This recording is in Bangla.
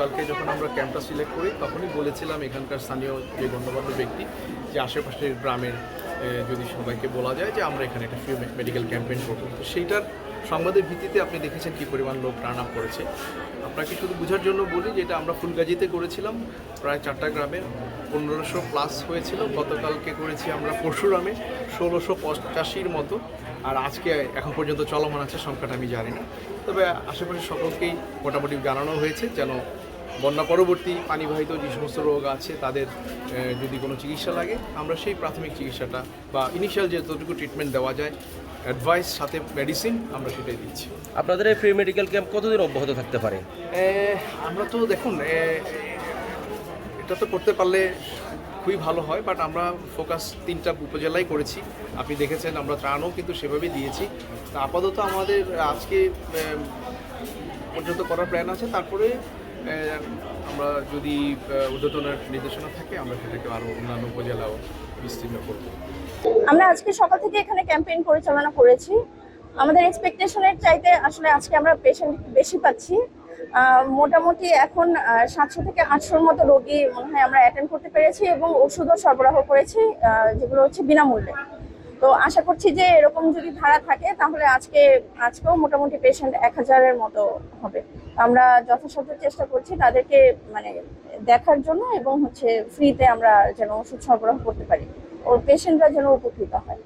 গতকালকে যখন আমরা ক্যাম্পটা সিলেক্ট করি তখনই বলেছিলাম এখানকার স্থানীয় যে গণ্যমান্য ব্যক্তি যে আশেপাশের গ্রামের যদি সবাইকে বলা যায় যে আমরা এখানে একটা ফ্রি মেডিকেল ক্যাম্পেইন করবো, তো সেইটার সংবাদের ভিত্তিতে আপনি দেখেছেন কী পরিমাণ লোক টার্ন আপ করেছে। আপনাকে শুধু বোঝার জন্য বলি যে এটা আমরা ফুলগাজীতে করেছিলাম, প্রায় 4টা গ্রামের 1500 প্লাস হয়েছিল। গতকালকে করেছি আমরা পরশুরামে 1685-র মতো, আর আজকে এখন পর্যন্ত চলমান আছে, সংখ্যাটা আমি জানি না। তবে আশেপাশে সকলকেই মোটামুটি জানানো হয়েছে যেন বন্যা পরবর্তী পানিবাহিত যে সমস্ত রোগ আছে তাদের যদি কোনো চিকিৎসা লাগে আমরা সেই প্রাথমিক চিকিৎসাটা বা ইনিশিয়াল যতটুকু ট্রিটমেন্ট দেওয়া যায় অ্যাডভাইস সাথে মেডিসিন আমরা সেটাই দিচ্ছি। আপনাদের এই ফ্রি মেডিকেল ক্যাম্প কতদিন অব্যাহত থাকতে পারে? আমরা তো দেখুন এটা তো করতে পারলে খুবই ভালো হয়, বাট আমরা ফোকাস 3টা উপজেলায় করেছি। আপনি দেখেছেন আমরা ত্রাণও কিন্তু সেভাবেই দিয়েছি। তা আপাতত আমাদের আজকে পর্যন্ত করার প্ল্যান আছে, তারপরে আমরা যদি ঊর্ধ্বতনের নির্দেশনা থাকে আমরা সেটাকে আরও অন্যান্য উপজেলাও বিস্তীর্ণ করব। আমরা আজকে সকাল থেকে এখানে ক্যাম্পেইন পরিচালনা করেছি। আমাদের এক্সপেকটেশনের চাইতে আসলে আজকে আমরা পেশেন্ট বেশি পাচ্ছি। মোটামুটি এখন 700 থেকে 800-র মতো রোগী মনে হয় আমরা অ্যাটেন্ড করতে পেরেছি এবং ওষুধও সরবরাহ করেছি, যেগুলো হচ্ছে বিনামূল্যে। তো আশা করছি যে এরকম যদি ধারা থাকে তাহলে আজকেও মোটামুটি পেশেন্ট 1000-এর মতো হবে। আমরা যথাসাধ্য চেষ্টা করছি তাদেরকে মানে দেখার জন্য এবং হচ্ছে ফ্রিতে আমরা যেন ওষুধ সরবরাহ করতে পারি, ওর পেশেন্টরা যেন উপকৃত হয়।